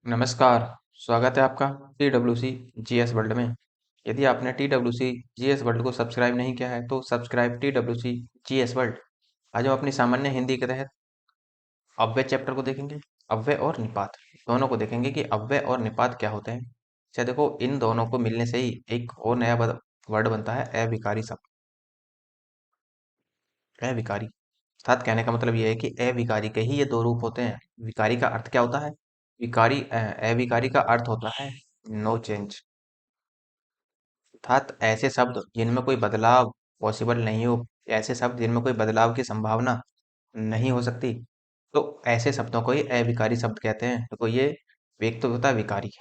नमस्कार। स्वागत है आपका T W C G S world में। यदि आपने T W C G S world को सब्सक्राइब नहीं किया है तो subscribe T W C G S world. आज हम अपनी सामान्य हिंदी के तहत अव्यय चैप्टर को देखेंगे। अव्यय और निपात दोनों को देखेंगे कि अव्यय और निपात क्या होते हैं। अच्छा देखो, इन दोनों को मिलने से ही एक और नया वर्ड बनता है, अविकारी शब्द। अविकारी अर्थात कहने का मतलब ये है कि अविकारी के ही ये दो रूप होते हैं। विकारी का अर्थ क्या होता है? अविकारी का अर्थ होता है नो चेंज, अर्थात ऐसे शब्द जिनमें कोई बदलाव पॉसिबल नहीं हो, ऐसे शब्द जिनमें कोई बदलाव की संभावना नहीं हो सकती, तो ऐसे शब्दों को ही अविकारी शब्द कहते हैं। देखो, ये एक तो होता है विकारी।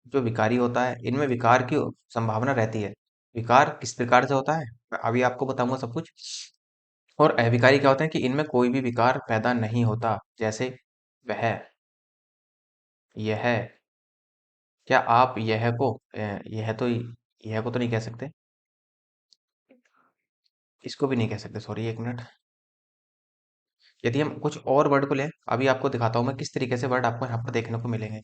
जो विकारी होता है इनमें विकार की संभावना रहती है। विकार किस प्रकार से होता है मैं अभी आपको बताऊंगा सब कुछ। और अविकारी क्या होते हैं कि इनमें कोई भी विकार पैदा नहीं होता, जैसे वह, यह। क्या आप यह को तो नहीं कह सकते, इसको भी नहीं कह सकते, सॉरी एक मिनट। यदि हम कुछ और वर्ड को लें, अभी आपको दिखाता हूँ मैं किस तरीके से वर्ड आपको यहाँ पर देखने को मिलेंगे।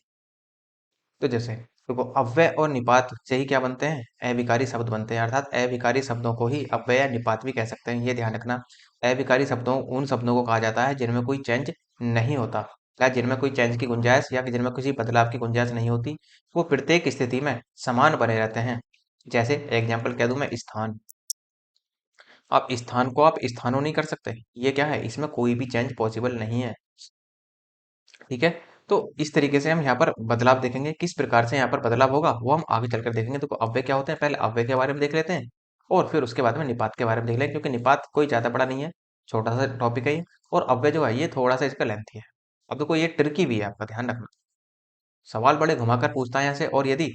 तो जैसे देखो, अव्यय और निपात से ही क्या बनते हैं? अविकारी शब्द बनते हैं, अर्थात अविकारी शब्दों को ही अव्यय या निपात भी कह सकते हैं, ये ध्यान रखना। अविकारी शब्दों उन शब्दों को कहा जाता है जिनमें कोई चेंज नहीं होता, या जिनमें कोई चेंज की गुंजाइश या कि जिनमें किसी बदलाव की गुंजाइश नहीं होती। वो प्रत्येक स्थिति में समान बने रहते हैं। जैसे एग्जाम्पल कह दूं मैं, स्थान। आप स्थान को आप स्थानों नहीं कर सकते, ये क्या है, इसमें कोई भी चेंज पॉसिबल नहीं है। ठीक है। तो इस तरीके से हम यहाँ पर बदलाव देखेंगे, किस प्रकार से यहाँ पर बदलाव होगा वो हम आगे चलकर देखेंगे। तो अव्यय क्या होते हैं, पहले अव्यय के बारे में देख लेते हैं, और फिर उसके बाद में निपात के बारे में देख लेंगे, क्योंकि निपात कोई ज्यादा बड़ा नहीं है, छोटा सा टॉपिक है ये। और अव्यय जो है ये थोड़ा सा इसका लेंथी है। अब देखो, ये ट्रिकी भी है, आपका ध्यान रखना। सवाल बड़े घुमाकर पूछता है यहाँ से, और यदि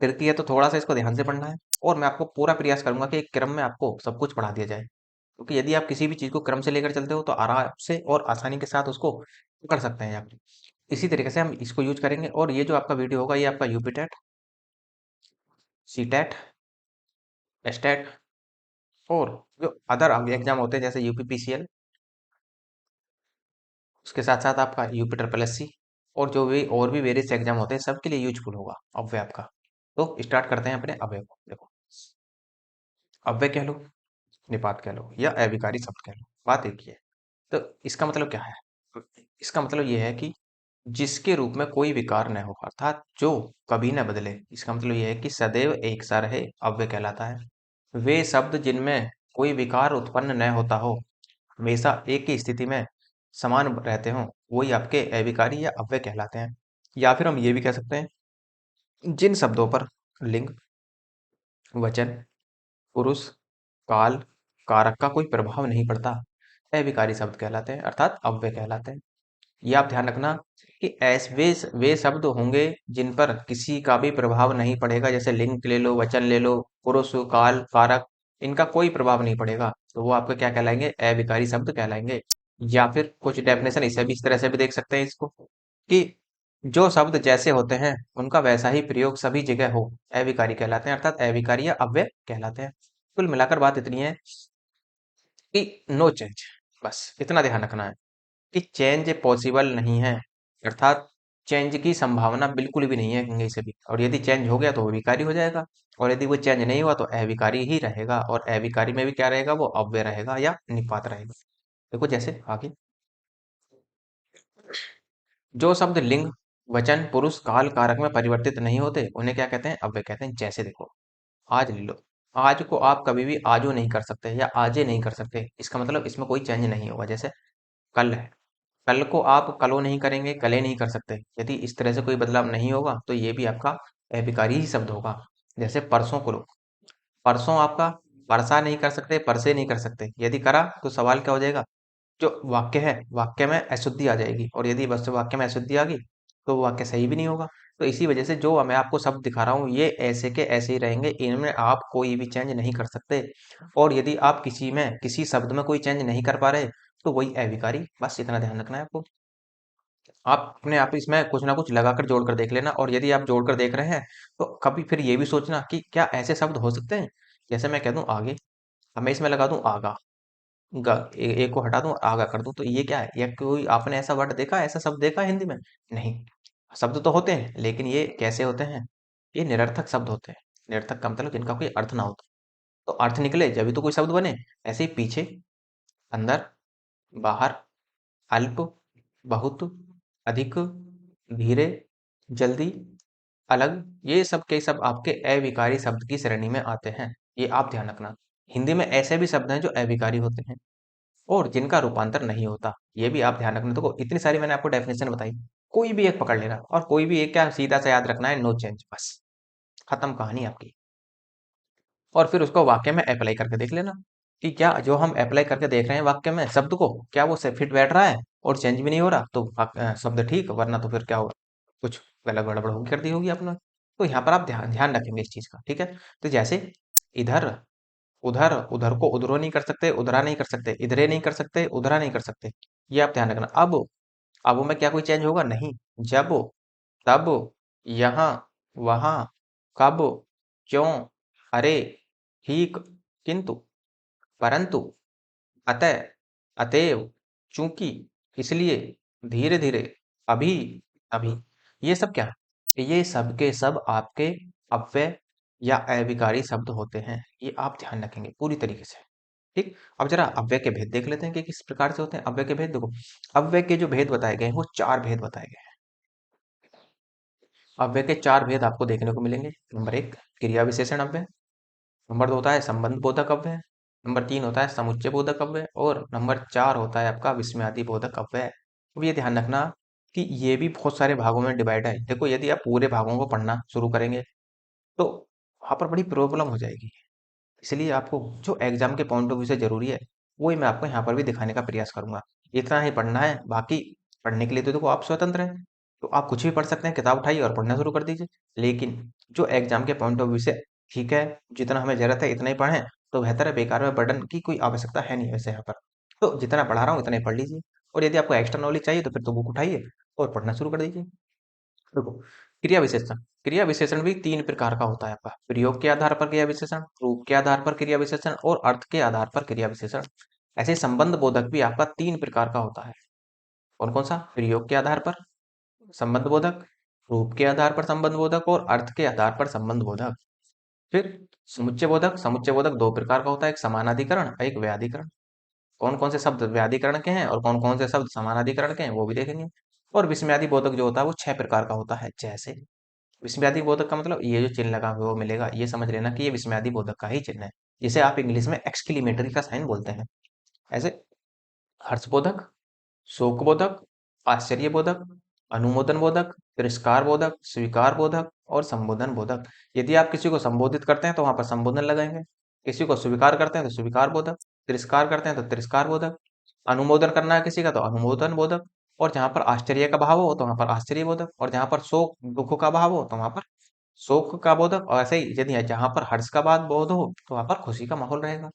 ट्रिकी है तो थोड़ा सा इसको ध्यान से पढ़ना है। और मैं आपको पूरा प्रयास करूंगा कि एक क्रम में आपको सब कुछ पढ़ा दिया जाए, क्योंकि यदि आप किसी भी चीज को क्रम से लेकर चलते हो तो आराम से और आसानी के साथ उसको कर सकते हैं आप। इसी तरीके से हम इसको यूज करेंगे। और ये जो आपका वीडियो होगा ये आपका UP TET, C TET, STET, और जो अदर एग्जाम होते हैं जैसे यूपी पीसीएल, उसके साथ साथ आपका यूपी ट्रिपल एससी, और जो भी और भी वेरियस एग्जाम होते हैं सबके लिए यूजफुल होगा अव्यय आपका। तो स्टार्ट करते हैं अपने अव्यय को। देखो, अव्यय कह लो, निपात कह लो, या अविकारी शब्द कह लो, बात एक ही है। तो इसका मतलब क्या है? इसका मतलब ये है कि जिसके रूप में कोई विकार न हो, अर्थात जो कभी न बदले। इसका मतलब ये है कि सदैव एक सा रहे, अव्यय कहलाता है। वे शब्द जिनमें कोई विकार उत्पन्न न होता हो, हमेशा एक ही स्थिति में समान रहते हों, वही आपके अविकारी या अव्यय कहलाते हैं। या फिर हम ये भी कह सकते हैं, जिन शब्दों पर लिंग, वचन, पुरुष, काल, कारक का कोई प्रभाव नहीं पड़ता, अविकारी शब्द कहलाते हैं, अर्थात अव्यय कहलाते हैं। ये आप ध्यान रखना कि ऐसे वे शब्द होंगे जिन पर किसी का भी प्रभाव नहीं पड़ेगा, जैसे लिंग ले लो, वचन ले लो, पुरुष, काल, कारक, इनका कोई प्रभाव नहीं पड़ेगा, तो वो आपके क्या कहलाएंगे? अविकारी शब्द कहलाएंगे। या फिर कुछ डेफिनेशन इसे भी इस तरह से भी देख सकते हैं इसको, कि जो शब्द जैसे होते हैं उनका वैसा ही प्रयोग सभी जगह हो, अविकारी कहलाते हैं, अर्थात अविकारी या अव्यय कहलाते हैं। कुल मिलाकर बात इतनी है कि नो चेंज, बस इतना ध्यान रखना है कि चेंज पॉसिबल नहीं है, अर्थात चेंज की संभावना बिल्कुल भी नहीं है कहीं से भी। और यदि चेंज हो गया तो वो विकारी हो जाएगा, और यदि वो चेंज नहीं हुआ तो अविकारी ही रहेगा। और अविकारी में भी क्या रहेगा? वो अव्यय रहेगा या निपात रहेगा। देखो जैसे आगे, जो शब्द लिंग, वचन, पुरुष, काल, कारक में परिवर्तित नहीं होते उन्हें क्या कहते हैं? अव्यय कहते हैं। जैसे देखो, आज ले लो, आज को आप कभी भी आजो नहीं कर सकते या आजे नहीं कर सकते, इसका मतलब इसमें कोई चेंज नहीं होगा। जैसे कल है, कल को आप कलो नहीं करेंगे, कले नहीं कर सकते। यदि इस तरह से कोई बदलाव नहीं होगा तो ये भी आपका अविकारी ही शब्द होगा। जैसे परसों को लो, परसों आपका परसा नहीं कर सकते, परसे नहीं कर सकते, यदि करा तो सवाल क्या हो जाएगा? जो वाक्य है, वाक्य में अशुद्धि आ जाएगी, और यदि बस वाक्य में अशुद्धि आ गई तो वो वाक्य सही भी नहीं होगा। तो इसी वजह से जो मैं आपको शब्द दिखा रहा हूँ ये ऐसे के ऐसे ही रहेंगे, इनमें आप कोई भी चेंज नहीं कर सकते। और यदि आप किसी में किसी शब्द में कोई चेंज नहीं कर पा रहे तो वही अविकारी, बस इतना ध्यान रखना है आपको। आप अपने आप इसमें कुछ ना कुछ लगाकर जोड़कर देख लेना, और यदि आप जोड़कर देख रहे हैं तो कभी फिर ये भी सोचना कि क्या ऐसे शब्द हो सकते हैं। जैसे मैं कह दूं आगे, अब मैं इसमें लगा दूं आगा, एक को हटा दूं और आगा कर दूं, तो ये क्या है? या कोई आपने ऐसा वर्ड देखा, ऐसा शब्द देखा है हिंदी में? नहीं। शब्द तो होते हैं, लेकिन ये कैसे होते हैं? ये निरर्थक शब्द होते हैं। निरर्थक का मतलब जिनका कोई अर्थ ना हो। तो अर्थ निकले जब भी तो कोई शब्द बने। ऐसे ही पीछे, अंदर, बाहर, अल्प, बहुत, अधिक, धीरे, जल्दी, अलग, ये सब के सब आपके अविकारी शब्द की श्रेणी में आते हैं। ये आप ध्यान रखना। हिंदी में ऐसे भी शब्द हैं जो अविकारी होते हैं और जिनका रूपांतर नहीं होता। ये भी आप ध्यान रखना। देखो इतनी सारी मैंने आपको डेफिनेशन बताई, कोई भी एक पकड़ लेना और कोई भी एक क्या सीधा सा याद रखना है, नो चेंज, बस खत्म कहानी आपकी। और फिर उसको वाक्य में अप्लाई करके देख लेना कि क्या जो हम अप्लाई करके देख रहे हैं वाक्य में शब्द को, क्या वो से फिट बैठ रहा है और चेंज भी नहीं हो रहा, तो शब्द ठीक, वरना तो फिर क्या होगा, कुछ गलत गड़बड़ होगी कर दी होगी आपने। तो यहाँ पर आप ध्यान ध्यान रखेंगे इस चीज का, ठीक है। तो जैसे इधर, उधर, उधर को उधरो नहीं कर सकते, उधरा नहीं कर सकते, इधरे नहीं कर सकते, उधरा नहीं कर सकते, ये आप ध्यान रखना। अब में क्या कोई चेंज होगा? नहीं। जब, तब, यहाँ, वहां, कब, क्यों, अरे, ठीक, किंतु, परंतु, अतः, अतएव, चूंकि, इसलिए, धीरे धीरे, अभी, अभी, ये सब क्या है? ये सब के सब आपके अव्यय या अविकारी शब्द होते हैं। ये आप ध्यान रखेंगे पूरी तरीके से, ठीक। अब जरा अव्यय के भेद देख लेते हैं कि किस प्रकार से होते हैं अव्यय के भेद। देखो, अव्यय के जो भेद बताए गए हैं वो चार भेद बताए गए हैं। अव्यय के चार भेद आपको देखने को मिलेंगे। नंबर एक, क्रिया विशेषण अव्यय। नंबर दो होता है संबंध बोधक अव्यय। नंबर तीन होता है समुच्चय बोधक अव्यय और नंबर चार होता है आपका विस्मयादि बोधक अव्यय। अब ये ध्यान रखना कि ये भी बहुत सारे भागों में डिवाइड है। देखो यदि आप पूरे भागों को पढ़ना शुरू करेंगे तो वहां पर बड़ी प्रॉब्लम हो जाएगी। इसलिए आपको जो एग्जाम के पॉइंट ऑफ व्यू से जरूरी है वही मैं आपको यहाँ पर भी दिखाने का प्रयास करूंगा। इतना ही पढ़ना है, बाकी पढ़ने के लिए तो देखो आप स्वतंत्र हैं। तो आप कुछ भी पढ़ सकते हैं, किताब उठाइए और पढ़ना शुरू कर दीजिए। लेकिन जो एग्जाम के पॉइंट ऑफ व्यू से ठीक है, जितना हमें जरूरत है इतना ही पढ़ें तो बेहतर है। बेकार में बर्डन की कोई आवश्यकता है नहीं वैसे यहाँ पर। तो जितना पढ़ा रहा हूँ इतना ही पढ़ लीजिए। और यदि आपको एक्स्ट्रा नॉलेज चाहिए तो फिर तो बुक उठाइए और पढ़ना शुरू कर दीजिए। देखो, क्रिया विशेषण। क्रिया विशेषण भी तीन प्रकार का होता है आपका। प्रयोग के आधार पर क्रिया विशेषण, रूप के आधार पर क्रिया विशेषण और अर्थ के आधार पर क्रिया विशेषण। ऐसे संबंध बोधक भी आपका तीन प्रकार का होता है। कौन कौन सा? प्रयोग के आधार पर संबंध बोधक, रूप के आधार पर संबंध बोधक और अर्थ के आधार पर संबंध बोधक। फिर समुच्चय बोधक। समुच्चय बोधक दो प्रकार का होता है, एक समानाधिकरण और एक व्याधिकरण। कौन कौन से शब्द व्याधिकरण के हैं और कौन कौन से शब्द समानाधिकरण के हैं वो भी देखेंगे। और विस्मयादि बोधक जो होता है वो छह प्रकार का होता है। जैसे विस्मयादि बोधक का मतलब ये जो चिन्ह लगा हुआ है वो मिलेगा, ये समझ लेना कि ये विस्मयादि बोधक का ही चिन्ह है, जिसे आप इंग्लिश में एक्सक्लेमेटरी का साइन बोलते हैं। ऐसे हर्षबोधक, शोकबोधक, आश्चर्यबोधक, अनुमोदन बोधक, तिरस्कार बोधक, स्वीकार बोधक और संबोधन बोधक। यदि आप किसी को संबोधित करते हैं तो वहां पर संबोधन लगाएंगे, किसी को स्वीकार करते हैं तो स्वीकार बोधक, तिरस्कार करते हैं तो तिरस्कार बोधक, अनुमोदन करना है किसी का तो अनुमोदन बोधक, और जहां पर आश्चर्य का भाव हो तो वहां पर आश्चर्य बोधक, और जहां पर शोक दुख का भाव हो तो वहां पर शोक का बोधक। और ऐसे ही यदि जहां पर हर्ष का बात बोध हो तो वहां पर खुशी का माहौल रहेगा।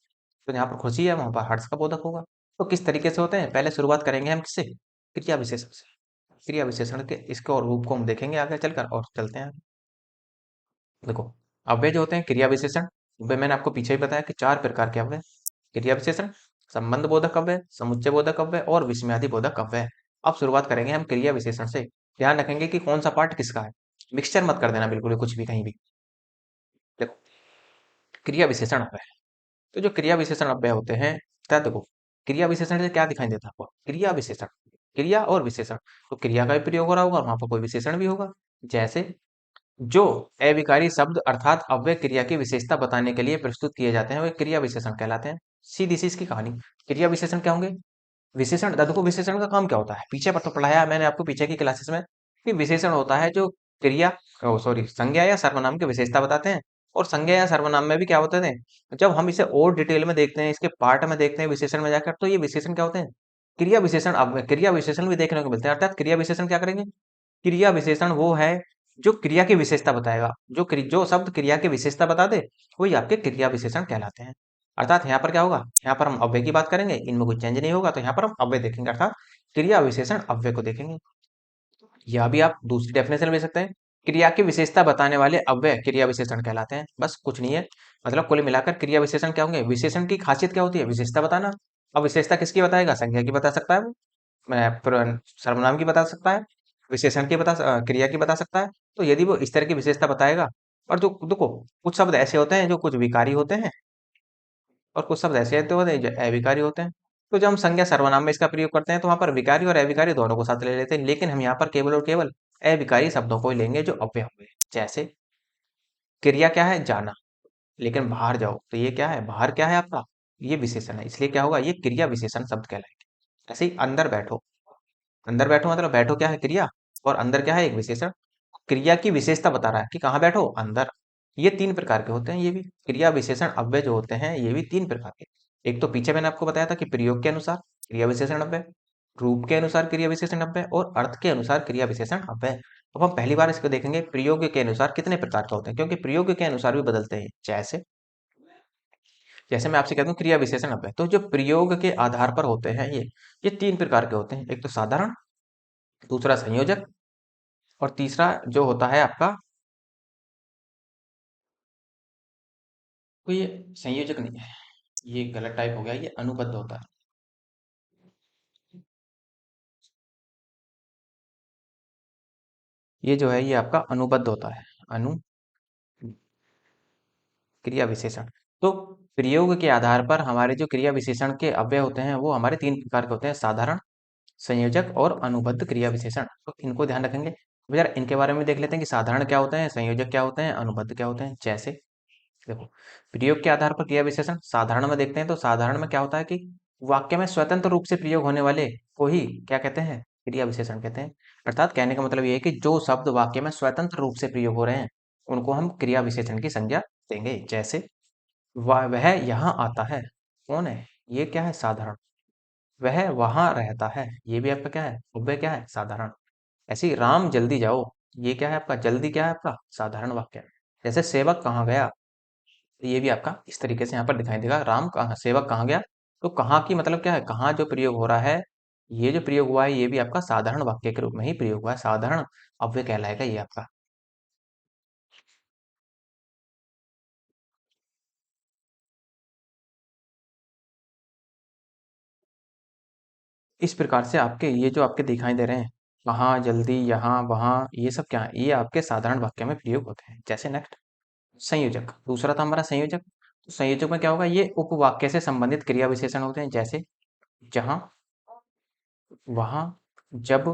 तो जहां पर खुशी है वहां पर हर्ष का बोधक होगा। तो किस तरीके से होते हैं, पहले शुरुआत करेंगे हम किससे? क्रिया विशेषण से। क्रिया विशेषण के इसके और रूप को हम देखेंगे आगे चलकर, और चलते हैं। देखो, अव्यय जो होते हैं क्रिया विशेषण, वे मैंने आपको पीछे ही बताया कि चार प्रकार के अव्यय। क्रिया विशेषण, संबंध बोधक अव्यय, समुच्चय बोधक अव्यय और विस्मयादि बोधक अव्यय। अब शुरुआत करेंगे हम क्रिया विशेषण से। ध्यान रखेंगे कि कौन सा पार्ट किसका है, मिक्सचर मत कर देना बिल्कुल भी, कुछ भी कहीं भी। देखो, क्रिया विशेषण अव्यय। तो जो क्रिया विशेषण अव्यय होते हैं, क्या देखो, क्रिया विशेषण से क्या दिखाई देता है आपको? क्रिया विशेषण, क्रिया और विशेषण। तो क्रिया का भी प्रयोग हो रहा होगा, वहां पर कोई विशेषण भी होगा। जैसे जो अविकारी शब्द अर्थात अव्यय क्रिया की विशेषता बताने के लिए प्रस्तुत किए जाते हैं वे क्रिया विशेषण कहलाते हैं। सीधी सी इसकी कहानी। क्रिया विशेषण क्या होंगे? विशेषण, देखो विशेषण का काम क्या होता है, पीछे पर तो पढ़ाया मैंने आपको पीछे की क्लासेस में कि विशेषण होता है जो क्रिया, ओ सॉरी, संज्ञा या सर्वनाम की विशेषता बताते हैं। और संज्ञा या सर्वनाम में भी क्या होते हैं, जब हम इसे और डिटेल में देखते हैं, इसके पार्ट में देखते हैं विशेषण में जाकर, तो ये विशेषण क्या होते हैं? क्रिया विशेषण। अब क्रिया विशेषण भी देखने को मिलते हैं। अर्थात क्रिया विशेषण क्या करेंगे? क्रिया विशेषण वो है जो क्रिया की विशेषता बताएगा। जो शब्द क्रिया की विशेषता बता दे वही आपके क्रिया विशेषण कहलाते हैं। अर्थात यहाँ पर क्या होगा, यहाँ पर हम अव्यय की बात करेंगे, इनमें कोई चेंज नहीं होगा, तो यहाँ पर हम अव्यय देखेंगे, अर्थात क्रिया विशेषण अव्यय को देखेंगे। या भी आप दूसरी डेफिनेशन ले सकते हैं, क्रिया की विशेषता बताने वाले अव्यय क्रिया विशेषण कहलाते हैं। बस कुछ नहीं है, मतलब कुल मिलाकर क्रिया विशेषण क्या होंगे? विशेषण की खासियत क्या होती है? विशेषता बताना। अब विशेषता किसकी बताएगा? संज्ञा की बता सकता है वो, सर्वनाम की बता सकता है, विशेषण की क्रिया की बता सकता है। तो यदि वो इस तरह की विशेषता बताएगा, और जो देखो कुछ शब्द ऐसे होते हैं जो कुछ विकारी होते हैं, और कुछ शब्द ऐसे होते हैं जो अविकारी होते हैं। तो जब हम संज्ञा सर्वनाम में इसका प्रयोग करते हैं तो वहां पर विकारी और अविकारी दोनों को साथ ले लेते हैं, लेकिन हम यहाँ पर केवल और केवल अविकारी शब्दों को ही लेंगे जो अव्यय हुए। जैसे क्रिया क्या है, जाना, लेकिन बाहर जाओ तो ये क्या है, बाहर क्या है आपका, ये विशेषण है, इसलिए क्या होगा, ये क्रिया विशेषण शब्द कहलाएंगे। ऐसे ही अंदर बैठो, अंदर बैठो मतलब बैठो क्या है, क्रिया, और अंदर क्या है, एक विशेषण। क्रिया की विशेषता बता रहा है कि कहाँ बैठो, अंदर। ये तीन प्रकार के होते हैं, ये भी क्रिया विशेषण अव्यय जो होते हैं ये भी तीन प्रकार के। एक तो पीछे मैंने आपको बताया था कि प्रयोग के अनुसार क्रिया विशेषण अव्यय, रूप के अनुसार क्रिया विशेषण अव्यय, और अर्थ के अनुसार क्रिया विशेषण अव्यय। अब हम पहली बार इसको देखेंगे प्रयोग के अनुसार कितने प्रकार के होते हैं, क्योंकि प्रयोग के अनुसार भी बदलते हैं। जैसे जैसे मैं आपसे कहता हूँ क्रिया विशेषण अव्यय, तो जो प्रयोग के आधार पर होते हैं ये तीन प्रकार के होते हैं। एक तो साधारण, दूसरा संयोजक, और तीसरा जो होता है आपका, तो ये संयोजक नहीं है, ये गलत टाइप हो गया, ये अनुबद्ध होता है। ये जो है ये आपका अनुबद्ध होता है, अनु क्रिया विशेषण। तो प्रयोग के आधार पर हमारे जो क्रिया विशेषण के अव्यय होते हैं वो हमारे तीन प्रकार के होते हैं, साधारण, संयोजक और अनुबद्ध क्रिया विशेषण। तो इनको ध्यान रखेंगे। अब जरा इनके बारे में देख लेते हैं कि साधारण क्या होते हैं, संयोजक क्या होते हैं, अनुबद्ध क्या होते हैं। जैसे देखो, प्रयोग के आधार पर क्रिया विशेषण साधारण में देखते हैं, तो साधारण में क्या होता है कि वाक्य में स्वतंत्र रूप से प्रयोग होने वाले को ही क्या कहते हैं, क्रिया विशेषण कहते हैं। अर्थात कहने का मतलब ये है कि जो शब्द वाक्य में स्वतंत्र रूप से प्रयोग हो रहे हैं उनको हम क्रिया विशेषण की संज्ञा देंगे। जैसे वह यहाँ आता है, कौन है, ये क्या है, साधारण। वह वहां रहता है, ये भी आपका क्या है, अव्यय क्या है, साधारण। ऐसे ही राम जल्दी जाओ, ये क्या है आपका, जल्दी क्या है आपका, साधारण वाक्य है। जैसे सेवक कहाँ गया, तो ये भी आपका इस तरीके से यहाँ पर दिखाई देगा, राम कहाँ, सेवक कहाँ गया। तो कहाँ की मतलब क्या है, कहाँ जो प्रयोग हो रहा है, ये जो प्रयोग हुआ है ये भी आपका साधारण वाक्य के रूप में ही प्रयोग हुआ है, साधारण अव्यय कहलाएगा ये आपका। इस प्रकार से आपके ये जो आपके दिखाई दे रहे हैं, कहाँ, जल्दी, यहाँ, वहाँ, ये सब क्या है, ये आपके साधारण वाक्य में प्रयोग होते हैं। जैसे नेक्स्ट संयोजक, दूसरा था हमारा संयोजक। तो संयोजक में क्या होगा, ये उपवाक्य से संबंधित क्रिया विशेषण होते हैं। जैसे जहाँ, वहाँ, जब,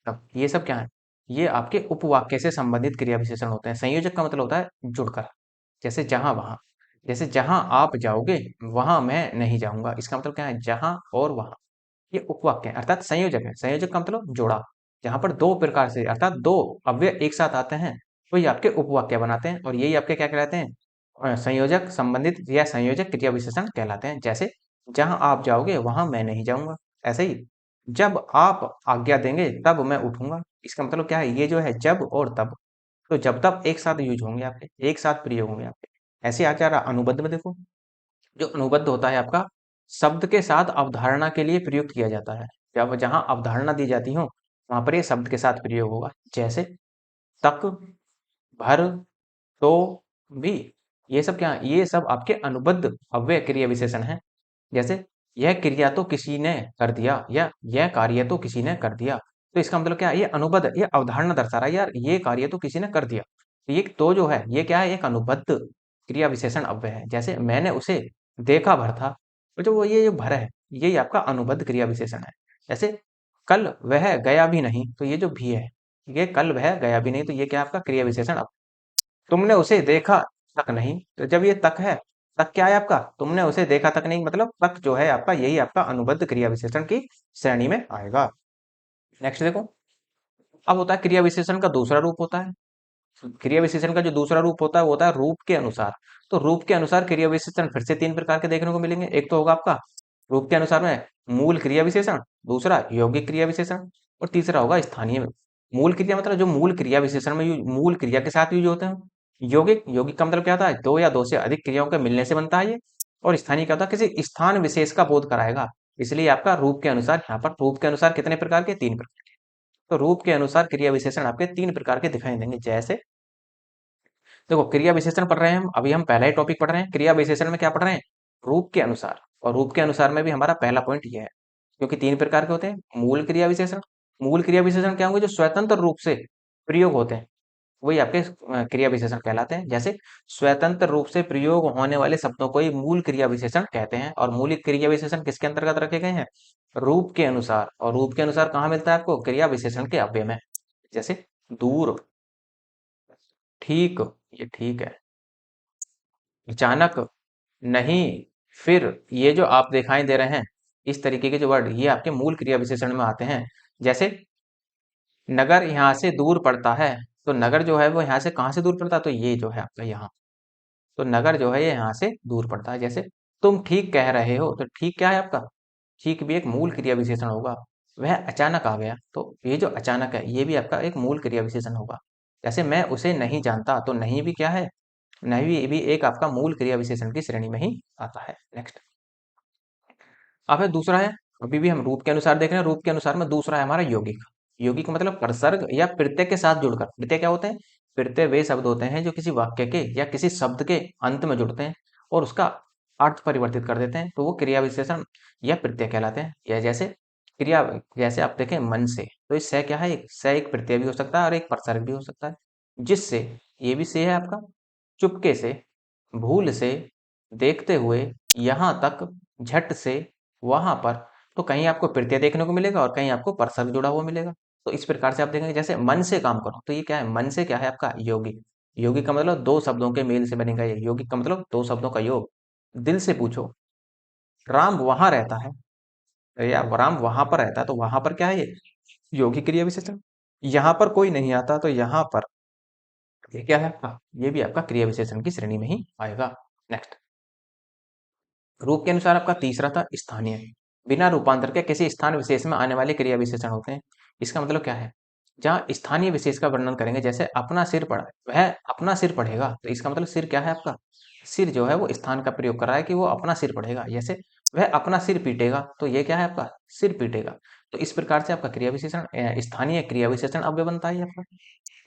तब, ये सब क्या है, ये आपके उपवाक्य से संबंधित क्रिया विशेषण होते हैं। संयोजक का मतलब होता है जुड़कर। जैसे जहाँ, वहाँ, जैसे जहाँ आप जाओगे वहां मैं नहीं जाऊंगा, इसका मतलब क्या है, जहाँ और वहां, ये उपवाक्य है अर्थात संयोजक है। संयोजक का मतलब जोड़ा, जहां पर दो प्रकार से अर्थात दो अव्यय एक साथ आते हैं तो ये आपके उपवाक्य बनाते हैं, और यही आपके क्या कहलाते हैं, संयोजक संबंधित या संयोजक क्रिया विशेषण कहलाते हैं। जैसे जहां आप जाओगे वहां मैं नहीं जाऊंगा। ऐसे ही जब आप आज्ञा देंगे तब मैं उठूंगा, इसका मतलब क्या है, ये जो है जब और तब, तो जब तब एक साथ यूज होंगे आपके, एक साथ प्रयोग होंगे आपके। ऐसे आ जा रहा अनुबंध में, देखो जो अनुबंध होता है आपका शब्द के साथ अवधारणा के लिए प्रयुक्त किया जाता है। जब जहां अवधारणा दी जाती हो वहां पर ये शब्द के साथ प्रयोग होगा। जैसे तक, भर, तो, भी, ये सब क्या है, ये सब आपके अनुबद्ध अव्यय क्रिया विशेषण हैं। जैसे यह क्रिया तो किसी ने कर दिया, या यह कार्य तो किसी ने कर दिया, तो इसका मतलब क्या है, ये अनुबद्ध, ये अवधारणा दर्शा रहा है, यार ये कार्य तो किसी ने कर दिया। तो ये तो जो है ये क्या है, एक अनुबद्ध क्रिया विशेषण अव्यय है। जैसे मैंने उसे देखा भर था, तो जो वो ये जो भर है यही आपका अनुबद्ध क्रिया विशेषण है। जैसे कल वह गया भी नहीं, तो ये जो भी है, ये कल वह गया भी नहीं, तो ये क्या है आपका क्रिया विशेषण। तुमने उसे देखा तक नहीं, तो जब ये तक है, तक क्या है आपका, तुमने उसे देखा तक नहीं, मतलब तक जो है आपका यही आपका अनुबद्ध क्रिया विशेषण की श्रेणी में आएगा। नेक्स्ट देखो, अब होता है क्रिया विशेषण का दूसरा रूप होता है। क्रिया विशेषण का जो दूसरा रूप होता है वो होता है रूप के अनुसार। तो रूप के अनुसार क्रिया विशेषण फिर से तीन प्रकार के देखने को मिलेंगे। एक तो होगा आपका रूप के अनुसार में मूल क्रिया विशेषण, दूसरा यौगिक क्रिया विशेषण, और तीसरा होगा स्थानीय। मूल क्रिया मतलब जो मूल क्रिया विशेषण में मूल क्रिया के साथ यूज होते हैं। यौगिक, यौगिक का मतलब क्या होता है, दो या दो से अधिक क्रियाओं के मिलने से बनता है ये। और स्थानीय क्या होता है, किसी स्थान विशेष का बोध कराएगा। इसलिए आपका रूप के अनुसार, यहाँ पर रूप के अनुसार कितने प्रकार के, तीन प्रकार। तो रूप के अनुसार क्रिया विशेषण आपके तीन प्रकार के दिखाई देंगे। जैसे देखो, क्रिया विशेषण पढ़ रहे हैं हम, अभी हम पहला ही टॉपिक पढ़ रहे हैं, क्रिया विशेषण में क्या पढ़ रहे हैं, रूप के अनुसार। और रूप के अनुसार में भी हमारा पहला पॉइंट ये है, क्योंकि तीन प्रकार के होते हैं, मूल क्रिया विशेषण, मूल क्रिया विशेषण क्या होंगे, जो स्वतंत्र रूप से प्रयोग होते हैं, वही आपके क्रिया विशेषण कहलाते हैं। जैसे स्वतंत्र रूप से प्रयोग होने वाले शब्दों को ही मूल क्रिया विशेषण कहते हैं। और मूल क्रिया विशेषण किसके अंतर्गत रखे गए हैं, रूप के अनुसार। और रूप के अनुसार कहाँ मिलता है आपको, क्रिया विशेषण के अव्यय में। जैसे दूर, ठीक, ये ठीक है, अचानक, नहीं, फिर, ये जो आप दिखाई दे रहे हैं, इस तरीके के जो वर्ड, ये आपके मूल क्रिया विशेषण में आते हैं। जैसे नगर यहाँ से दूर पड़ता है, तो नगर जो है वो यहाँ से कहाँ से दूर पड़ता है, तो ये जो है आपका यहाँ, तो नगर जो है ये यहाँ से दूर पड़ता है। जैसे तुम ठीक कह रहे हो, तो ठीक क्या है आपका, ठीक भी एक मूल क्रिया विशेषण होगा। वह अचानक आ गया, तो ये जो अचानक है ये भी आपका एक मूल क्रिया विशेषण होगा। जैसे मैं उसे नहीं जानता, तो नहीं भी क्या है, नहीं भी एक आपका मूल क्रिया विशेषण की श्रेणी में ही आता है। नेक्स्ट, अब है दूसरा है, अभी भी हम रूप के अनुसार देख रहे हैं, रूप के अनुसार में दूसरा है हमारा यौगिक। यौगिक मतलब प्रसर्ग या प्रत्यय के साथ जुड़कर। प्रत्यय क्या होते हैं, प्रत्यय वे शब्द होते हैं जो किसी वाक्य के या किसी शब्द के अंत में जुड़ते हैं और उसका अर्थ परिवर्तित कर देते हैं, तो वो क्रिया विशेषण या प्रत्यय कहलाते हैं। या जैसे क्रिया, जैसे आप देखें मन से, तो इस से क्या है, एक से एक प्रत्यय भी हो सकता है और एक प्रसर्ग भी हो सकता है। जिससे, ये भी से है आपका, चुपके से, भूल से, देखते हुए, यहाँ तक, झट से, वहां पर, तो कहीं आपको प्रत्यय देखने को मिलेगा और कहीं आपको परसर्ग जुड़ा हुआ मिलेगा। तो इस प्रकार से आप देखेंगे, जैसे मन से काम करो, तो ये क्या है, मन से क्या है आपका यौगिक। यौगिक का मतलब दो शब्दों के मेल से बनेगा, ये यौगिक का मतलब दो शब्दों का योग। दिल से पूछो, राम वहां रहता है, या राम वहां पर रहता है, तो वहां पर क्या है, ये यौगिक क्रिया विशेषण। यहाँ पर कोई नहीं आता, तो यहाँ पर, ये क्या है आपका, ये भी आपका क्रिया विशेषण की श्रेणी में ही आएगा। नेक्स्ट, रूप के अनुसार आपका तीसरा था स्थानीय। बिना रूपांतर के किसी स्थान विशेष में आने वाले क्रिया विशेषण होते हैं। इसका मतलब क्या है, जहाँ स्थानीय विशेष का वर्णन करेंगे, जैसे अपना सिर पड़ा, वह अपना सिर पढ़ेगा, तो इसका मतलब सिर क्या है आपका, सिर जो है वो स्थान का प्रयोग कर रहा है कि वो अपना सिर पढ़ेगा। जैसे वह अपना सिर पीटेगा, तो ये क्या है आपका, सिर पीटेगा। तो इस प्रकार से आपका क्रिया विशेषण, स्थानीय क्रिया विशेषण अव्यय बनता है आपका।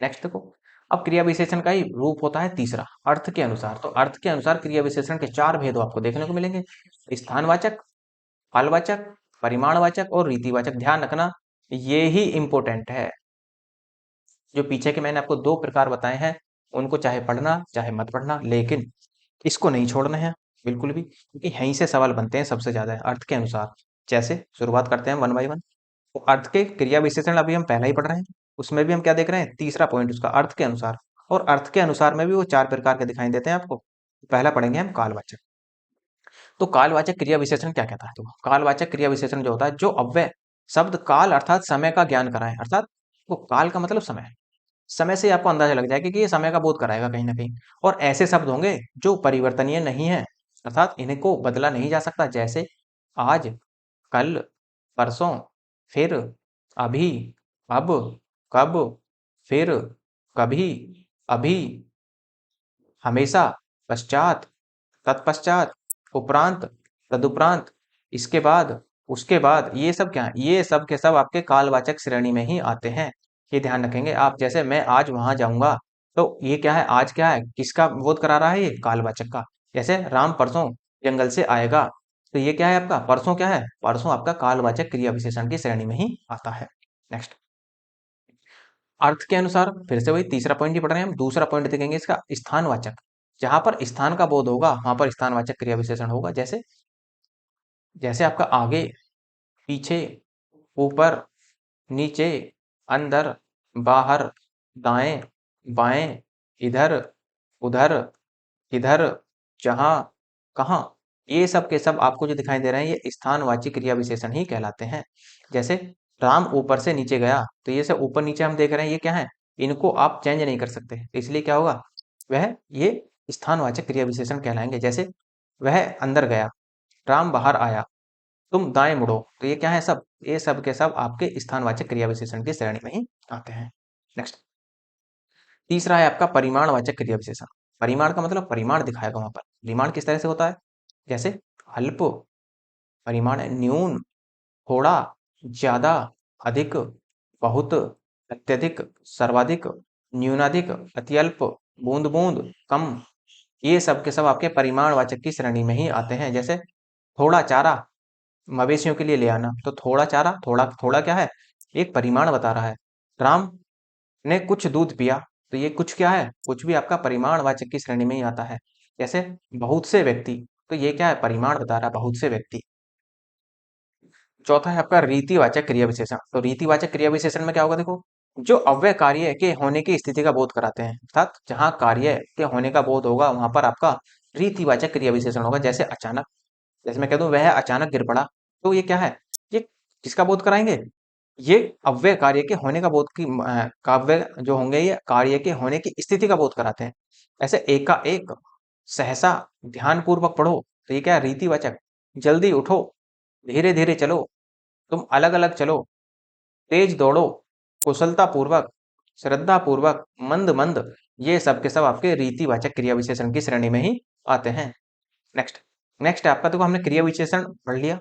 नेक्स्ट देखो, अब क्रिया विशेषण का ही रूप होता है तीसरा, अर्थ के अनुसार। तो अर्थ के अनुसार क्रिया विशेषण के चार भेद आपको देखने को मिलेंगे, स्थानवाचक, कालवाचक, परिमाणवाचक और रीतिवाचक। ध्यान रखना, ये ही इंपॉर्टेंट है। जो पीछे के मैंने आपको दो प्रकार बताए हैं, उनको चाहे पढ़ना चाहे मत पढ़ना, लेकिन इसको नहीं छोड़ना है बिल्कुल भी, क्योंकि यहीं से सवाल बनते हैं सबसे ज्यादा अर्थ के अनुसार। जैसे शुरुआत करते हैं वन बाई वन। तो अर्थ के क्रिया विशेषण अभी हम पहला ही पढ़ रहे हैं, उसमें भी हम क्या देख रहे हैं, तीसरा पॉइंट उसका, अर्थ के अनुसार। और अर्थ के अनुसार में भी वो चार प्रकार के दिखाई देते हैं आपको। पहला पढ़ेंगे हम कालवाचक। तो कालवाचक क्रिया विशेषण क्या कहता है, तो कालवाचक क्रिया विशेषण जो होता है, जो अव्यय शब्द काल अर्थात समय का ज्ञान कराए, अर्थात वो काल का मतलब समय, समय से आपको अंदाजा लग जाएगा कि ये समय का बोध कराएगा कहीं ना कहीं। और ऐसे शब्द होंगे जो परिवर्तनीय नहीं है, अर्थात इनको बदला नहीं जा सकता। जैसे आज, कल, परसों, फिर, अभी, अब, कब, फिर, कभी, अभी, हमेशा, पश्चात, तत्पश्चात, उपरांत, तदुपरांत, इसके बाद, उसके बाद, ये सब क्या है, ये सब के सब आपके कालवाचक श्रेणी में ही आते हैं। ये ध्यान रखेंगे आप। जैसे मैं आज वहां जाऊंगा, तो ये क्या है, आज क्या है, किसका बोध करा रहा है, ये कालवाचक का। जैसे राम परसों जंगल से आएगा, तो ये क्या है आपका, परसों क्या है, परसों आपका कालवाचक क्रिया विशेषण की श्रेणी में ही आता है। नेक्स्ट, अर्थ के अनुसार फिर से वही तीसरा पॉइंट ही पढ़ रहे हैं हम। दूसरा पॉइंट देखेंगे इसका, स्थानवाचक। जहां पर स्थान का बोध होगा वहां पर स्थानवाचक क्रिया विशेषण होगा। जैसे, जैसे आपका आगे, पीछे, ऊपर, नीचे, अंदर, बाहर, दाएं, बाएं, इधर, उधर, किधर, जहां, कहाँ, ये सब के सब आपको जो दिखाई दे रहे हैं, ये स्थानवाची क्रिया विशेषण ही कहलाते हैं। जैसे राम ऊपर से नीचे गया, तो ये सब ऊपर नीचे हम देख रहे हैं, ये क्या है, इनको आप चेंज नहीं कर सकते, इसलिए क्या होगा, वह ये स्थानवाचक क्रिया विशेषण कहलाएंगे। जैसे वह अंदर गया, राम बाहर आया, तुम दाएं मुड़ो, तो ये क्या है सब, ये सब के सब आपके स्थानवाचक क्रिया विशेषण की श्रेणी में ही आते हैं। नेक्स्ट, तीसरा है आपका परिमाणवाचक क्रिया विशेषण। परिमाण का मतलब परिमाण दिखाएगा वहां पर। परिमाण किस तरह से होता है, जैसे अल्प, परिमाण है न्यून, थोड़ा, ज्यादा, अधिक, बहुत, अत्यधिक, सर्वाधिक, न्यूनाधिक, अत्यल्प, बूंद बूंद, कम, ये सब के सब आपके परिमाणवाचक की श्रेणी में ही आते हैं। जैसे थोड़ा चारा मवेशियों के लिए ले आना, तो थोड़ा चारा, थोड़ा थोड़ा क्या है, एक परिमाण बता रहा है। राम ने कुछ दूध पिया, तो ये कुछ क्या है? कुछ भी आपका परिमाणवाचक की श्रेणी में ही आता है। जैसे बहुत से व्यक्ति, तो ये क्या है? परिमाण बता रहा है, बहुत से व्यक्ति। चौथा है आपका रीतिवाचक क्रिया विशेषण। तो रीतिवाचक क्रिया विशेषण में क्या होगा? देखो, जो अव्यय कार्य के होने की स्थिति का बोध कराते हैं, अर्थात जहां कार्य के होने का बोध होगा वहां पर आपका रीतिवाचक क्रिया विशेषण होगा। जैसे अचानक, जैसे मैं कह दूं वह अचानक गिर पड़ा, तो ये क्या है? ये किसका बोध कराएंगे? ये अव्यय कार्य के होने का बोध की काव्य जो होंगे ये कार्य के होने की स्थिति का बोध कराते हैं। ऐसे एकाएक, सहसा, ध्यान पूर्वक पढ़ो, तो ये क्या है? रीतिवाचक। जल्दी उठो, धीरे धीरे चलो, तुम अलग अलग चलो, तेज दौड़ो, कुशलता पूर्वक, श्रद्धा पूर्वक, मंद मंद, ये सब के सब आपके रीतिवाचक क्रिया विशेषण की श्रेणी में ही आते हैं। नेक्स्ट, नेक्स्ट है आपका, देखो हमने क्रिया विशेषण पढ़ लिया,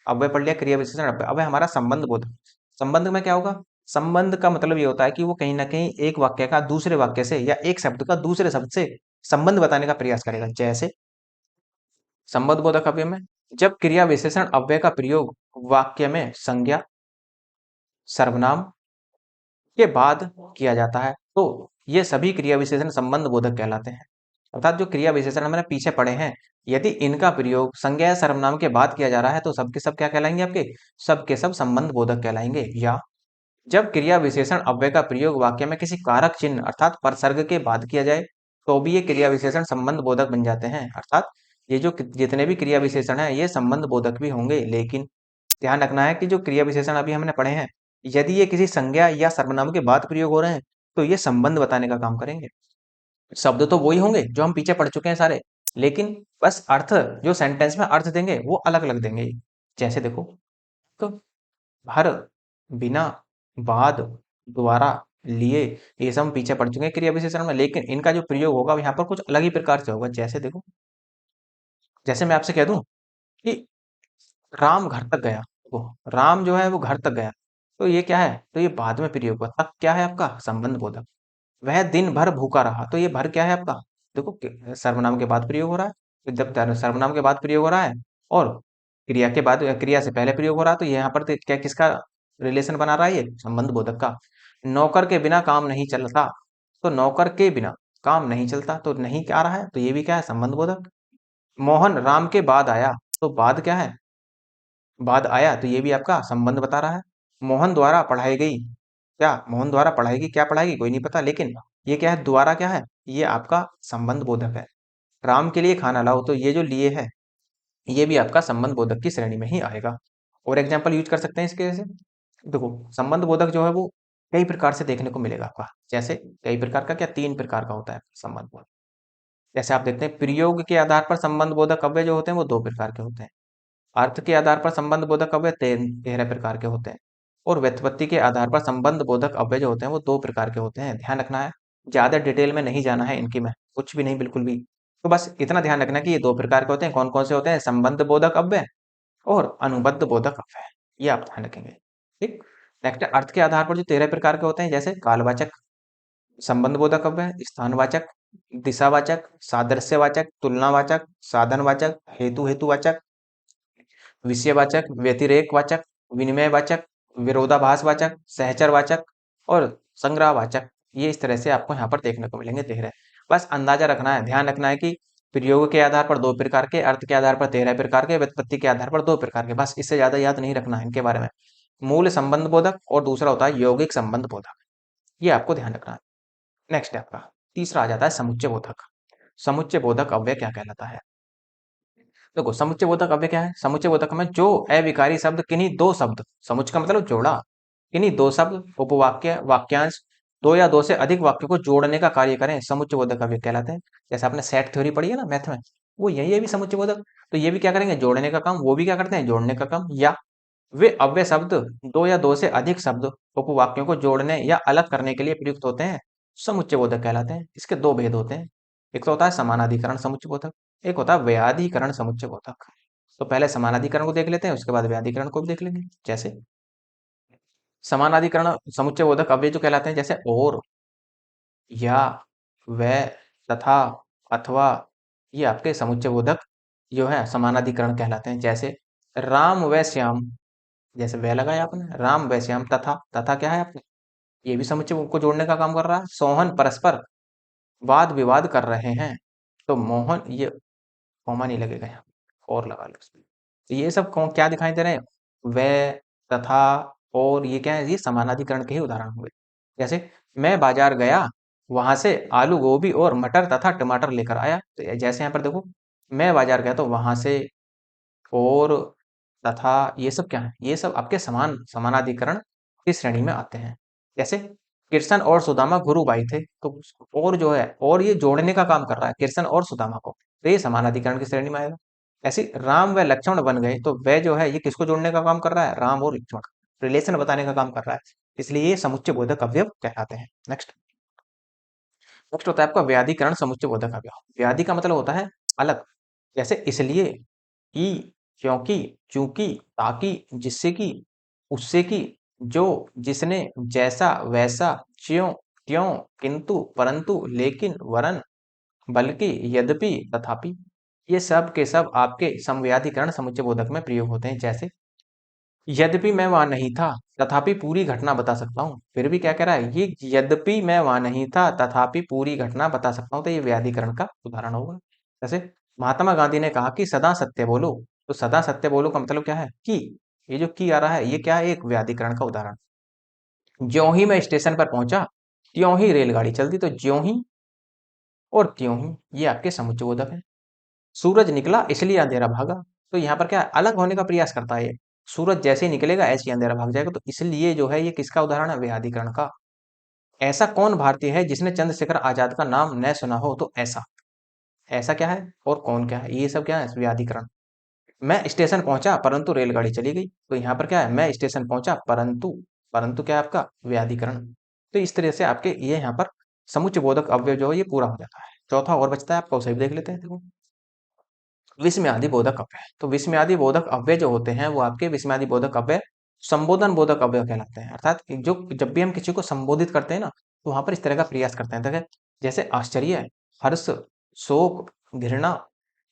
अव्यय पढ़ लिया, क्रिया विशेषण अव्यय। अब है हमारा संबंध बोधक। संबंध में क्या होगा? संबंध का मतलब ये होता है कि वो कहीं ना कहीं एक वाक्य का दूसरे वाक्य से या एक शब्द का दूसरे शब्द से संबंध बताने का प्रयास करेगा। जैसे संबंध बोधक अव्यय में जब क्रिया विशेषण अव्यय का प्रयोग वाक्य में संज्ञा, सर्वनाम के बाद किया जाता है, तो ये सभी क्रिया विशेषण संबंध बोधक कहलाते हैं। अर्थात जो क्रिया विशेषण हमने पीछे पढ़े हैं, यदि इनका प्रयोग संज्ञा या सर्वनाम के बाद किया जा रहा है तो सबके सब क्या कहलाएंगे? आपके सबके सब संबंध बोधक कहलाएंगे। या जब क्रिया विशेषण अव्यय का प्रयोग वाक्य में किसी कारक चिन्ह अर्थात परसर्ग के बाद किया जाए, तो भी ये क्रिया विशेषण संबंध बोधक बन जाते हैं। अर्थात ये जो जितने भी क्रिया विशेषण है ये संबंध बोधक भी होंगे, लेकिन ध्यान रखना है कि जो क्रिया विशेषण अभी हमने पढ़े हैं, यदि ये किसी संज्ञा या सर्वनाम के बाद प्रयोग हो रहे हैं तो ये संबंध बताने का काम करेंगे। शब्द तो वही होंगे जो हम पीछे पढ़ चुके हैं सारे, लेकिन बस अर्थ, जो सेंटेंस में अर्थ देंगे वो अलग अलग देंगे। जैसे देखो, तो हर, बिना, बाद, द्वारा, लिए, ये सब हम पीछे पढ़ चुके हैं क्रिया विशेषण में, लेकिन इनका जो प्रयोग होगा यहाँ पर कुछ अलग ही प्रकार से होगा। जैसे देखो, जैसे मैं आपसे कह दूं कि राम घर तक गया, वो राम जो है वो घर तक गया, तो ये क्या है? तो ये बाद में प्रयोग हुआ, तक क्या है आपका? संबंध बोधक। वह दिन भर भूखा रहा, तो ये भर क्या है आपका? देखो सर्वनाम के बाद प्रयोग हो रहा है, तो जब सर्वनाम के बाद प्रयोग हो रहा है और क्रिया के बाद, क्रिया से पहले प्रयोग हो रहा है, तो यहाँ पर तो क्या, किसका रिलेशन बना रहा है? ये संबंध बोधक का। नौकर के बिना काम नहीं चलता, तो नौकर के बिना काम नहीं चलता, तो नहीं क्या आ रहा है? तो ये भी क्या है? संबंध बोधक। मोहन राम के बाद आया, तो बाद क्या है? बाद आया, तो ये भी आपका संबंध बता रहा है। मोहन द्वारा पढ़ाई गई, क्या मोहन द्वारा पढ़ाएगी? क्या पढ़ाएगी? कोई नहीं पता, लेकिन ये क्या है? द्वारा क्या है? ये आपका संबंध बोधक है। राम के लिए खाना लाओ, तो ये जो लिए है ये भी आपका संबंध बोधक की श्रेणी में ही आएगा। और एग्जाम्पल यूज कर सकते हैं इसके जैसे, देखो संबंध बोधक जो है वो कई प्रकार से देखने को मिलेगा आपका। जैसे कई प्रकार का क्या? 3 प्रकार का होता है संबंध बोधक। जैसे आप देखते हैं, प्रयोग के आधार पर संबंध बोधक अव्यय जो होते हैं वो 2 प्रकार के होते हैं। अर्थ के आधार पर संबंध बोधक अव्यय 13 प्रकार के होते हैं। और व्युत्पत्ति के आधार पर संबंध बोधक अव्यय जो होते हैं वो 2 प्रकार के होते हैं। ध्यान रखना है, ज्यादा डिटेल में नहीं जाना है इनकी, में कुछ भी नहीं, बिल्कुल भी। तो बस इतना ध्यान रखना कि ये 2 प्रकार के होते हैं। कौन कौन से होते हैं? संबंध बोधक अव्यय और अनुबद्ध बोधक अव्यय, ये आप ध्यान रखेंगे। ठीक। नेक्स्ट, अर्थ के आधार पर जो 13 प्रकार के होते हैं, जैसे कालवाचक, संबंध बोधक अव्यय, स्थानवाचक, दिशावाचक, सादृश्यवाचक, तुलनावाचक, साधनवाचक, हेतुवाचक, विषयवाचक, व्यतिरेकवाचक, विनिमयवाचक, विरोधाभासवाचक, सहचरवाचक और संग्रहवाचक, ये इस तरह से आपको यहाँ पर देखने को मिलेंगे 13। बस अंदाजा रखना है, ध्यान रखना है कि प्रयोग के आधार पर 2 प्रकार के, अर्थ के आधार पर 13 प्रकार के, व्युत्पत्ति के आधार पर 2 प्रकार के, बस इससे ज्यादा याद नहीं रखना है इनके बारे में। मूल संबंध बोधक और दूसरा होता है यौगिक संबंध बोधक, ये आपको ध्यान रखना है। नेक्स्ट है आपका तीसरा आ जाता है समुच्चय बोधक। समुच्चय बोधक अव्यय क्या कहलाता है? देखो समुच्चय बोधक अव्यय क्या है? समुच्चय बोधक में जो अविकारी शब्द किन्हीं 2 शब्द, समुच्चय का मतलब जोड़ा, किन्हीं 2 शब्द, उपवाक्य, वाक्यांश, 2 या 2 से अधिक वाक्यों को जोड़ने का कार्य करें, समुच्चय बोधक अव्यय कहलाते हैं। जैसे आपने सेट थ्योरी पढ़ी है ना मैथ में, वो यही है भी समुच्चय बोधक। तो ये भी क्या करेंगे? जोड़ने का काम, वो भी क्या करते हैं? जोड़ने का काम। या वे अव्यय शब्द 2 या 2 से अधिक शब्द, उपवाक्यों को जोड़ने या अलग करने के लिए प्रयुक्त होते हैं, समुच्चय बोधक कहलाते हैं। इसके 2 भेद होते हैं, एक तो होता है समानाधिकरण समुच्चय बोधक, एक होता है व्याधिकरण समुच्चय बोधक। तो पहले समानाधिकरण को देख लेते हैं, उसके बाद व्याधिकरण को भी देख लेंगे। जैसे समानाधिकरण समुच्चय बोधक अव्यय जो कहलाते हैं, जैसे और, या, व, तथा, अथवा, ये आपके समुच्चय बोधक जो है समानाधिकरण कहलाते हैं। जैसे राम व श्याम, जैसे वह लगाया आपने, राम वह श्याम तथा, तथा क्या है आपने, ये भी समुच्चय को जोड़ने का काम कर रहा है। सोहन परस्पर वाद विवाद कर रहे हैं, तो मोहन, ये कॉमा नहीं लगेगा यहाँ, और लगा लो इसमें। तो ये सब क्या दिखाई दे रहे हैं, वह, तथा, और ये क्या है, ये समानाधिकरण के ही उदाहरण हुए। जैसे मैं बाजार गया, वहां से आलू गोभी और मटर तथा टमाटर लेकर आया, तो जैसे यहाँ पर देखो, मैं बाजार गया तो वहां से, और, तथा, ये सब क्या है, ये सब आपके समानाधिकरण की श्रेणी में आते हैं। जैसे कृष्ण और सुदामा गुरु भाई थे, तो और जो है, और ये जोड़ने का काम कर रहा है कृष्ण और सुदामा को, तो ये समानाधिकरण की श्रेणी में आएगा। ऐसे राम व लक्ष्मण बन गए, तो वह जो है ये किसको जोड़ने का काम कर रहा है, राम और लक्ष्मण, रिलेशन बताने का काम कर रहा है, इसलिए ये समुच्चय बोधक अवयव कहलाते हैं। नेक्स्ट, नेक्स्ट होता है आपका व्याधिकरण समुच्चय बोधक अवयव। व्याधि का मतलब होता है अलग, जैसे इसलिए, कि, क्योंकि, चूंकि, ताकि, जिससे कि, उससे कि, जो, जिसने, जैसा, वैसा, ज्यों, त्यों, किंतु, परंतु, लेकिन, वरन, बल्कि, यद्यपि, तथापि, ये सब के सब आपके समव्याधिकरण समुच्चय बोधक में प्रयोग होते हैं। जैसे यद्यपि मैं वहां नहीं था, तथापि पूरी घटना बता सकता हूँ, फिर भी क्या कह रहा है, ये यद्यपि मैं वहां नहीं था तथापि पूरी घटना बता सकता हूँ, तो ये व्याधिकरण का उदाहरण होगा। जैसे महात्मा गांधी ने कहा कि सदा सत्य बोलो, तो सदा सत्य बोलो का मतलब क्या है, कि, ये जो की आ रहा है, ये क्या है, एक व्याधिकरण का उदाहरण। ज्यों ही मैं स्टेशन पर पहुंचा, त्यों ही रेलगाड़ी चलती, तो ज्यों ही और त्यों ही, ये आपके समुच्चय बोधक है। सूरज निकला इसलिए अंधेरा भागा, तो यहाँ पर क्या है, अलग होने का प्रयास करता है ये, सूरज जैसे ही निकलेगा ऐसे ही अंधेरा भाग जाएगा, तो इसलिए जो है ये किसका उदाहरण है, व्याधिकरण का। ऐसा कौन भारतीय है जिसने चंद्रशेखर आजाद का नाम न सुना हो, तो ऐसा, ऐसा क्या है और कौन क्या है, ये सब क्या है, व्याधिकरण। मैं स्टेशन पहुंचा परंतु रेलगाड़ी चली गई, तो यहाँ पर क्या है, मैं स्टेशन पहुंचा परंतु, परंतु क्या है आपका, व्याधिकरण। तो इस तरह से आपके ये यहाँ पर समुच्चय बोधक अवयव जो है ये पूरा हो जाता है। चौथा और बचता है आपका, उसे भी देख लेते हैं, देखो, विस्मयादि बोधक अव्यय। तो विस्मयादि बोधक अव्यय जो होते हैं वो आपके विस्मयादि बोधक अव्यय संबोधन बोधक अव्यय कहलाते हैं। अर्थात कि जो जब भी हम किसी को संबोधित करते हैं ना, तो वहां पर इस तरह का प्रयास करते हैं, देखिए, जैसे आश्चर्य, हर्ष, शोक, घृणा,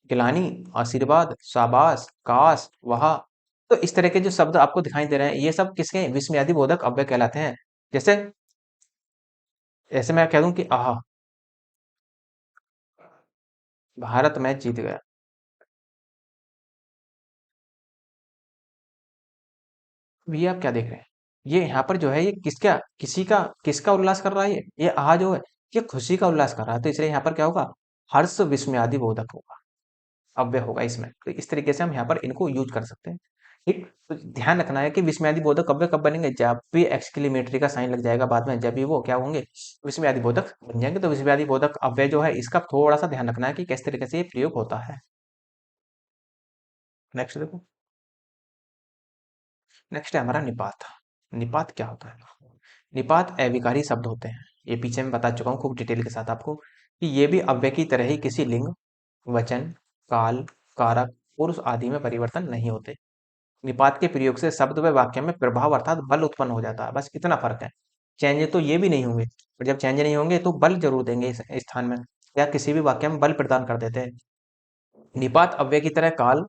गिलानी, आशीर्वाद, शाबाश, काश, वाह, तो इस तरह के जो शब्द आपको दिखाई दे रहे हैं, ये सब किसके विस्मयादि बोधक अव्यय कहलाते हैं। जैसे, ऐसे मैं कह दूं कि आहा, भारत मैच जीत गया, ये आप क्या देख रहे हैं, ये यहाँ पर जो है ये किसका, किसी का, किसका उल्लास कर रहा है, ये आहा जो है, ये खुशी का उल्लास कर रहा है, तो इसलिए यहाँ पर क्या होगा, हर्ष विस्मयादि बोधक होगा, अव्यय होगा इसमें। तो इस तरीके से हम यहाँ पर इनको यूज कर सकते हैं। ठीक, तो ध्यान रखना है कि विस्मयादि बोधक अव्यय कब बनेंगे, जब भी एक्सक्लेमेटरी का साइन लग जाएगा बाद में, जब भी वो क्या होंगे, विस्मयादि बोधक बन जाएंगे। तो विस्मयादि बोधक अव्यय जो है इसका थोड़ा सा ध्यान रखना है कि किस तरीके से ये प्रयोग होता है। नेक्स्ट देखो, नेक्स्ट है हमारा निपात। निपात क्या होता है, निपात अविकारी शब्द होते हैं, ये पीछे मैं बता चुका हूँ खूब डिटेल के साथ आपको, कि ये भी अव्यय की तरह ही किसी लिंग, वचन, काल, कारक, पुरुष आदि में परिवर्तन नहीं होते। निपात के प्रयोग से शब्द व वाक्य में प्रभाव अर्थात बल उत्पन्न हो जाता है, बस इतना फर्क है। चेंज तो ये भी नहीं होंगे, और जब चेंज नहीं होंगे तो बल जरूर देंगे इस स्थान में, या किसी भी वाक्य में बल प्रदान कर देते हैं। निपात अव्यय की तरह काल,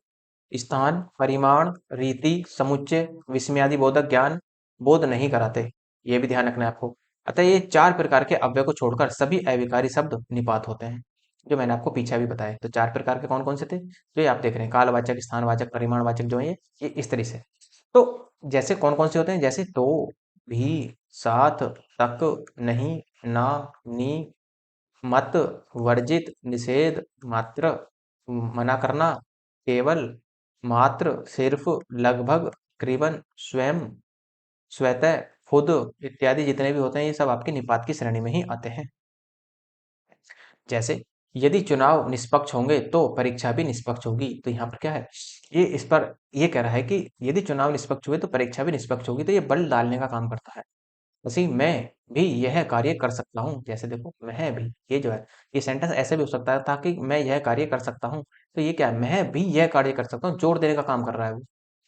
स्थान, परिमाण, रीति, समुच्चय, विस्मयादि बोधक ज्ञान बोध नहीं कराते, ये भी ध्यान रखना है आपको। अतः ये चार प्रकार के अव्यय को छोड़कर सभी अविकारी शब्द निपात होते हैं, जो मैंने आपको पीछे भी बताया। तो चार प्रकार के कौन कौन से थे, जो ये आप देख रहे हैं, कालवाचक, स्थानवाचक, परिमाणवाचक, जो है ये इस तरह से। तो जैसे कौन कौन से होते हैं, जैसे तो, भी, साथ, तक, नहीं, ना, नी, मत, वर्जित, निषेध, मात्र, मना करना, केवल, मात्र, सिर्फ, लगभग, करीबन, स्वयं, स्वतः, खुद, इत्यादि जितने भी होते हैं ये सब आपकी निपात की श्रेणी में ही आते हैं। जैसे यदि चुनाव निष्पक्ष होंगे तो परीक्षा भी निष्पक्ष होगी, तो यहाँ पर क्या है, ये इस पर ये कह रहा है कि यदि चुनाव निष्पक्ष हुए तो परीक्षा भी निष्पक्ष होगी, तो ये बल डालने का काम करता है। वैसे ही मैं भी यह कार्य कर सकता हूँ, जैसे देखो मैं भी, ये जो है ये सेंटेंस ऐसे भी हो सकता है था कि मैं यह कार्य कर सकता हूँ, तो ये क्या है, मैं भी यह कार्य कर सकता हूँ, जोर देने का काम कर रहा है वो।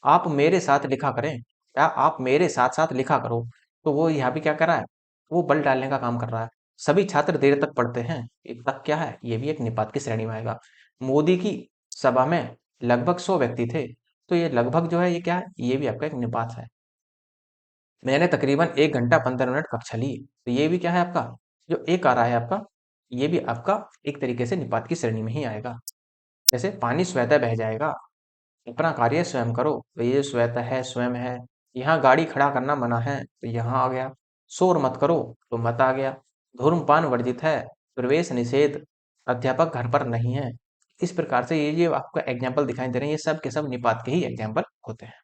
आप मेरे साथ लिखा करें, या आप मेरे साथ साथ लिखा करो, तो वो यहाँ भी क्या कर रहा है, वो बल डालने का काम कर रहा है। सभी छात्र देर तक पढ़ते हैं, एक तक क्या है, ये भी एक निपात की श्रेणी में आएगा। मोदी की सभा में लगभग 100 व्यक्ति थे, तो ये लगभग जो है ये क्या है, ये भी आपका एक निपात है। मैंने तकरीबन 1 घंटा 15 मिनट कक्षा ली, तो ये भी क्या है आपका, जो एक आ रहा है आपका, ये भी आपका एक तरीके से निपात की श्रेणी में ही आएगा। जैसे पानी स्वतः बह जाएगा, अपना कार्य स्वयं करो, तो ये स्वतः है, स्वयं है। यहाँ गाड़ी खड़ा करना मना है, तो यहाँ आ गया। शोर मत करो, तो मत आ गया। धूम्रपान वर्जित है, प्रवेश निषेध, अध्यापक घर पर नहीं है। इस प्रकार से ये जो आपको एग्जाम्पल दिखाई दे रहे हैं, ये सब के सब निपात के ही एग्जाम्पल होते हैं।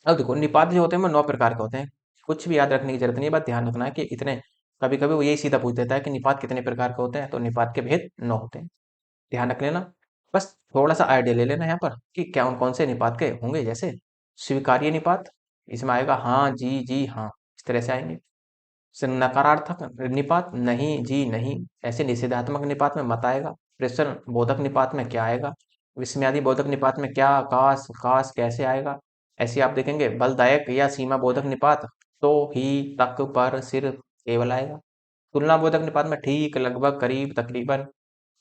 अब देखो निपात जो होते हैं वो 9 प्रकार के होते हैं। कुछ भी याद रखने की जरूरत नहीं है, बस ध्यान रखना है कि इतने, कभी कभी वो यही सीधा पूछ देता है कि निपात कितने प्रकार के होते हैं, तो निपात के भेद 9 होते हैं। ध्यान रख लेना। बस थोड़ा सा आइडिया ले लेना यहाँ पर कि क्या कौन कौन से निपात के होंगे। जैसे स्वीकार्य निपात, इसमें आएगा हाँ जी जी हाँ, इस तरह से आएंगे। नकारार्थक निपात, नहीं जी नहीं, ऐसे निषेधात्मक निपात में मत आएगा। प्रश्न बोधक निपात में क्या आएगा, विस्मयादि बोधक निपात में क्या, काश काश कैसे आएगा। ऐसे आप देखेंगे बलदायक या सीमा बोधक निपात, तो ही तक पर सिर केवल आएगा। तुलना बोधक निपात में ठीक लगभग करीब तकरीबन।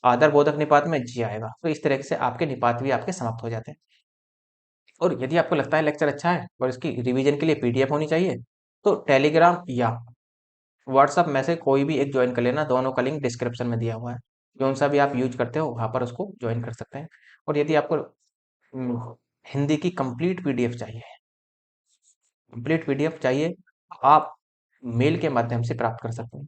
आदर बोधक निपात में जी आएगा। तो इस तरह से आपके निपात भी आपके समाप्त हो जाते हैं। और यदि आपको लगता है लेक्चर अच्छा है और इसकी रिवीजन के लिए पीडीएफ होनी चाहिए, तो टेलीग्राम या व्हाट्सअप में से कोई भी एक ज्वाइन कर लेना, दोनों का लिंक डिस्क्रिप्शन में दिया हुआ है। कौन सा भी आप यूज करते हो वहां पर उसको ज्वाइन कर सकते हैं। और यदि आपको हिंदी की कंप्लीट पीडीएफ चाहिए, आप मेल के माध्यम से प्राप्त कर सकते हैं।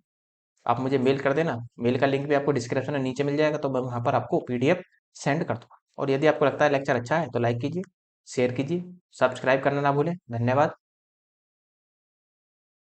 आप मुझे मेल कर देना, मेल का लिंक भी आपको डिस्क्रिप्शन में नीचे मिल जाएगा, तो मैं वहां पर आपको पीडीएफ सेंड कर दूंगा। और यदि आपको लगता है लेक्चर अच्छा है तो लाइक कीजिए, शेयर कीजिए, सब्सक्राइब करना ना भूलें। धन्यवाद।